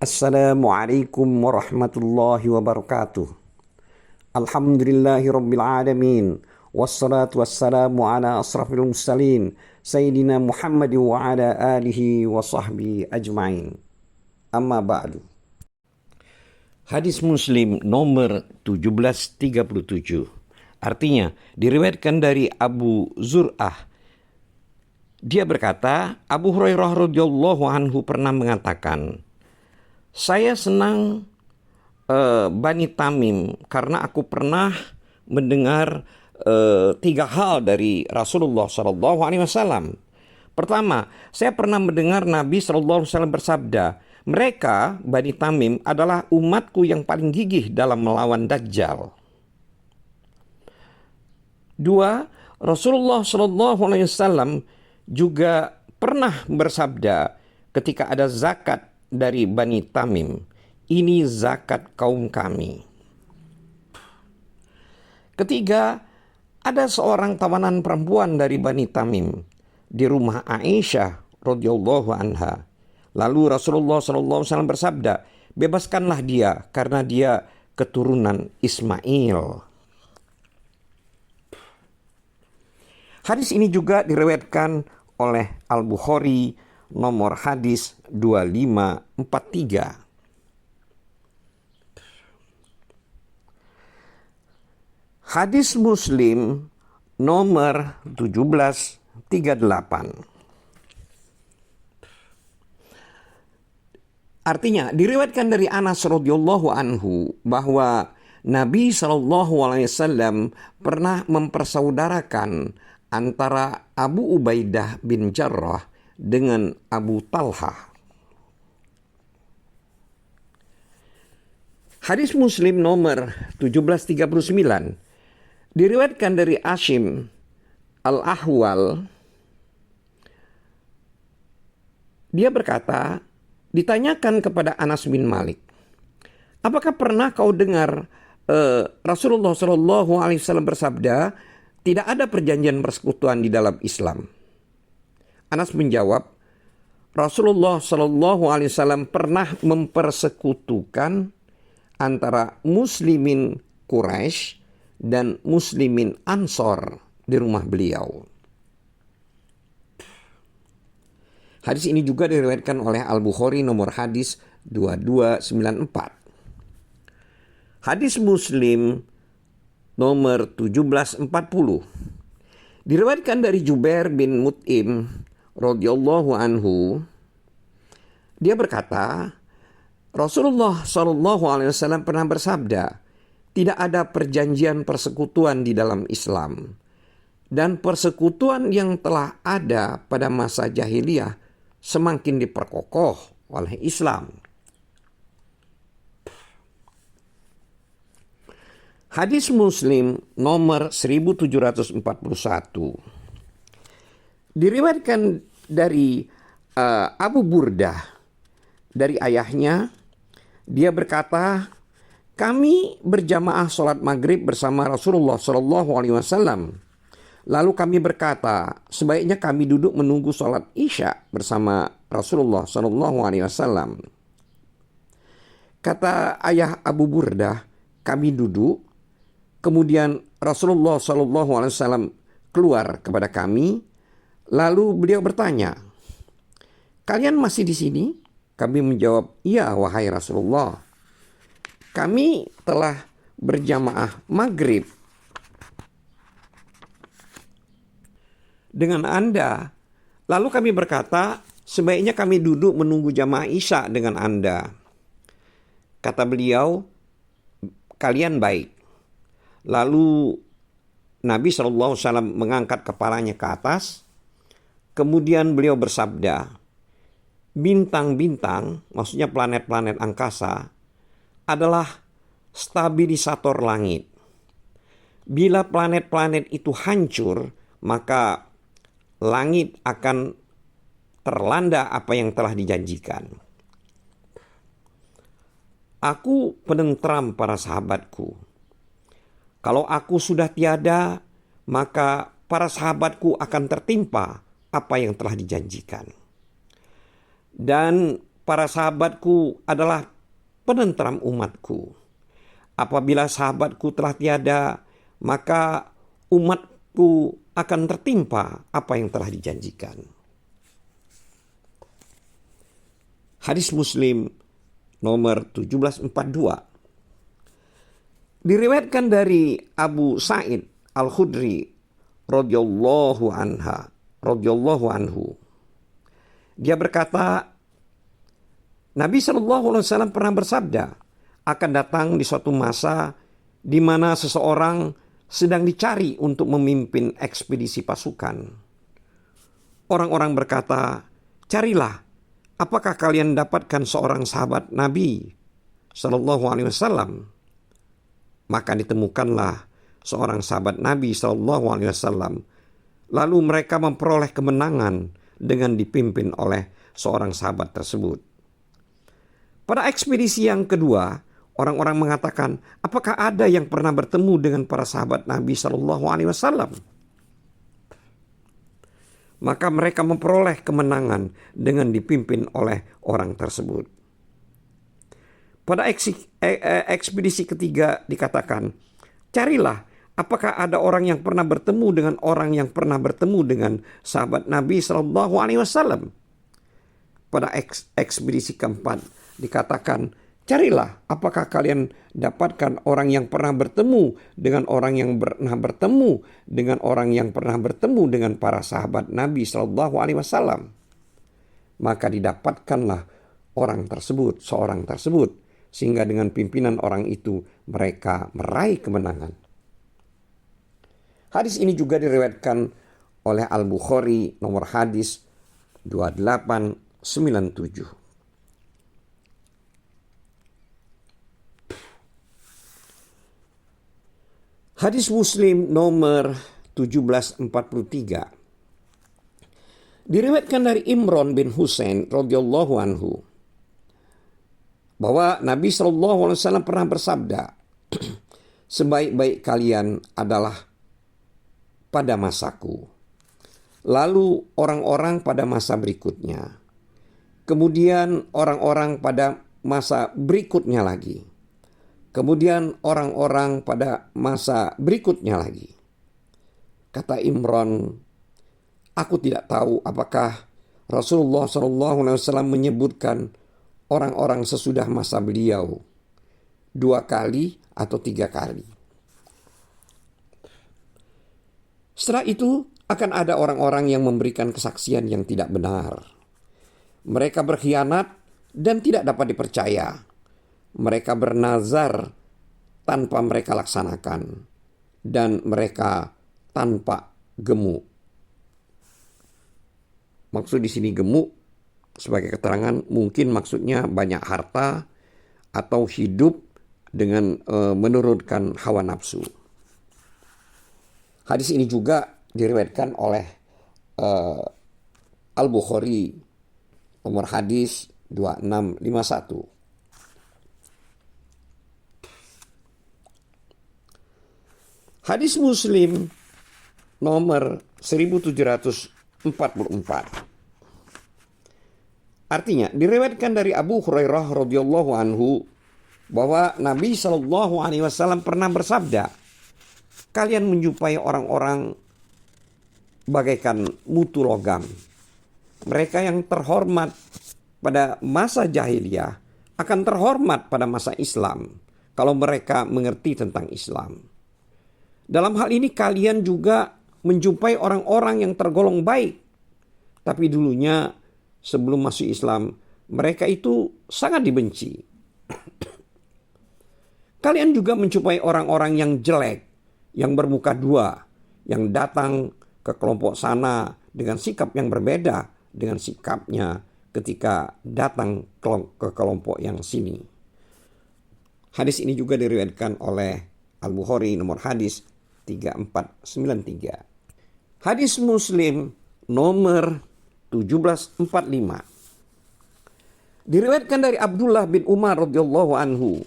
Assalamualaikum warahmatullahi wabarakatuh. Alhamdulillahi rabbil alamin. Wassalatu wassalamu ala asrafil mursalin Sayyidina Muhammad wa ala alihi wa sahbihi ajma'in. Amma ba'du. Hadis Muslim nomor 1737. Artinya diriwayatkan dari Abu Zur'ah. Dia berkata, Abu Hurairah radhiyallahu anhu pernah mengatakan, saya senang Bani Tamim karena aku pernah mendengar 3 hal dari Rasulullah SAW. Pertama, saya pernah mendengar Nabi SAW bersabda, mereka Bani Tamim adalah umatku yang paling gigih dalam melawan Dajjal. 2, Rasulullah SAW juga pernah bersabda ketika ada zakat dari Bani Tamim, ini zakat kaum kami. Ketiga, ada seorang tawanan perempuan dari Bani Tamim di rumah Aisyah radhiyallahu anha. Lalu Rasulullah SAW bersabda, bebaskanlah dia karena dia keturunan Ismail. Hadis ini juga diriwayatkan oleh Al-Bukhari nomor hadis 2543. Hadis Muslim nomor 1738. Artinya diriwayatkan dari Anas radhiyallahu anhu bahwa Nabi SAW pernah mempersaudarakan antara Abu Ubaidah bin Jarrah dengan Abu Talhah. Hadis Muslim nomor 1739 diriwayatkan dari Ashim Al-Ahwal. Dia berkata, ditanyakan kepada Anas bin Malik, apakah pernah kau dengar Rasulullah SAW bersabda, tidak ada perjanjian persekutuan di dalam Islam? Anas menjawab, Rasulullah SAW pernah mempersekutukan antara muslimin Quraisy dan muslimin Ansor di rumah beliau. Hadis ini juga diriwayatkan oleh Al-Bukhari nomor hadis 2294. Hadis Muslim nomor 1740 diriwayatkan dari Jubair bin Mut'im radhiyallahu anhu. Dia berkata, Rasulullah SAW pernah bersabda, tidak ada perjanjian persekutuan di dalam Islam, dan persekutuan yang telah ada pada masa jahiliyah semakin diperkokoh oleh Islam. Hadis Muslim nomor 1741 diriwayatkan dari Abu Burdah dari ayahnya. Dia berkata, kami berjamaah sholat maghrib bersama Rasulullah SAW. Lalu kami berkata, sebaiknya kami duduk menunggu sholat isya bersama Rasulullah SAW. Kata ayah Abu Burdah, kami duduk. Kemudian Rasulullah SAW keluar kepada kami. Lalu beliau bertanya, kalian masih di sini? Kami menjawab, iya wahai Rasulullah. Kami telah berjamaah maghrib dengan Anda. Lalu kami berkata, sebaiknya kami duduk menunggu jamaah isya dengan Anda. Kata beliau, kalian baik. Lalu Nabi SAW mengangkat kepalanya ke atas. Kemudian beliau bersabda, bintang-bintang, maksudnya planet-planet angkasa, adalah stabilisator langit. Bila planet-planet itu hancur, maka langit akan terlanda apa yang telah dijanjikan. Aku penentram para sahabatku. Kalau aku sudah tiada, maka para sahabatku akan tertimpa apa yang telah dijanjikan. Dan para sahabatku adalah penentram umatku. Apabila sahabatku telah tiada, maka umatku akan tertimpa apa yang telah dijanjikan. Hadis Muslim nomor 1742. Diriwayatkan dari Abu Sa'id Al-Khudri radhiyallahu anhu. Dia berkata, Nabi SAW pernah bersabda, akan datang di suatu masa di mana seseorang sedang dicari untuk memimpin ekspedisi pasukan. Orang-orang berkata, carilah, apakah kalian dapatkan seorang sahabat Nabi SAW? Maka ditemukanlah seorang sahabat Nabi SAW. Lalu mereka memperoleh kemenangan dengan dipimpin oleh seorang sahabat tersebut. Pada ekspedisi yang kedua, orang-orang mengatakan, apakah ada yang pernah bertemu dengan para sahabat Nabi SAW? Maka mereka memperoleh kemenangan dengan dipimpin oleh orang tersebut. Pada ekspedisi ketiga dikatakan, carilah apakah ada orang yang pernah bertemu dengan orang yang pernah bertemu dengan sahabat Nabi SAW. Pada ekspedisi keempat dikatakan, carilah apakah kalian dapatkan orang yang pernah bertemu dengan orang yang pernah bertemu dengan orang yang pernah bertemu dengan para sahabat Nabi SAW. Maka didapatkanlah seorang tersebut, sehingga dengan pimpinan orang itu mereka meraih kemenangan. Hadis ini juga diriwayatkan oleh Al-Bukhari nomor hadis 2897. Hadis Muslim nomor 1743. Diriwayatkan dari Imran bin Husain radhiyallahu anhu bahwa Nabi SAW pernah bersabda, sebaik-baik kalian adalah pada masaku, lalu orang-orang pada masa berikutnya, kemudian orang-orang pada masa berikutnya lagi, kemudian orang-orang pada masa berikutnya lagi. Kata Imran, aku tidak tahu apakah Rasulullah SAW menyebutkan orang-orang sesudah masa beliau 2 kali atau 3 kali. Setelah itu akan ada orang-orang yang memberikan kesaksian yang tidak benar. Mereka berkhianat dan tidak dapat dipercaya. Mereka bernazar tanpa mereka laksanakan, dan mereka tanpa gemuk. Maksud di sini gemuk sebagai keterangan mungkin maksudnya banyak harta atau hidup dengan menurunkan hawa nafsu. Hadis ini juga diriwayatkan oleh Al-Bukhari nomor hadis 2651. Hadis Muslim nomor 1744. Artinya diriwayatkan dari Abu Hurairah radhiyallahu anhu bahwa Nabi SAW pernah bersabda, kalian menjumpai orang-orang bagaikan mutu logam. Mereka yang terhormat pada masa jahiliyah akan terhormat pada masa Islam kalau mereka mengerti tentang Islam. Dalam hal ini kalian juga menjumpai orang-orang yang tergolong baik, tapi dulunya sebelum masuk Islam mereka itu sangat dibenci. Kalian juga menjumpai orang-orang yang jelek, yang bermuka dua, yang datang ke kelompok sana dengan sikap yang berbeda dengan sikapnya ketika datang ke kelompok yang sini. Hadis ini juga diriwayatkan oleh Al-Bukhari nomor hadis 3493. Hadis Muslim nomor 1745. Diriwayatkan dari Abdullah bin Umar radhiyallahu anhu.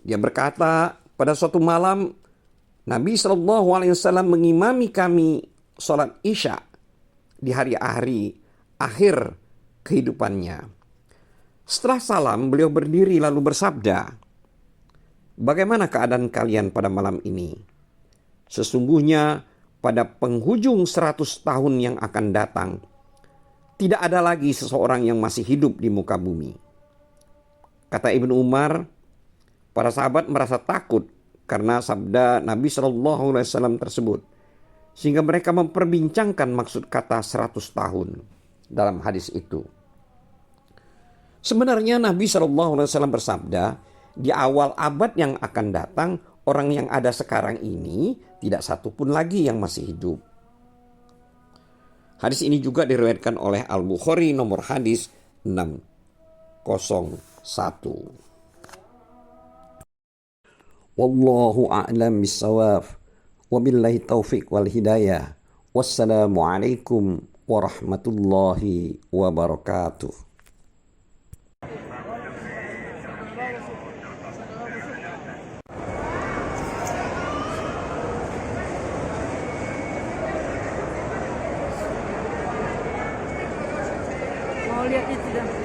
Dia berkata, pada suatu malam Nabi SAW mengimami kami sholat Isya di hari-hari akhir kehidupannya. Setelah salam, beliau berdiri lalu bersabda, "Bagaimana keadaan kalian pada malam ini? Sesungguhnya pada penghujung 100 tahun yang akan datang, tidak ada lagi seseorang yang masih hidup di muka bumi." Kata Ibnu Umar, para sahabat merasa takut karena sabda Nabi SAW tersebut, sehingga mereka memperbincangkan maksud kata 100 tahun dalam hadis itu. Sebenarnya Nabi SAW bersabda, di awal abad yang akan datang, orang yang ada sekarang ini tidak satu pun lagi yang masih hidup. Hadis ini juga diriwayatkan oleh Al-Bukhari nomor hadis 601. Wallahu a'lam bissawab. Wabillahi taufiq wal hidayah. Wassalamualaikum warahmatullahi wabarakatuh. Mau lihat itu dah.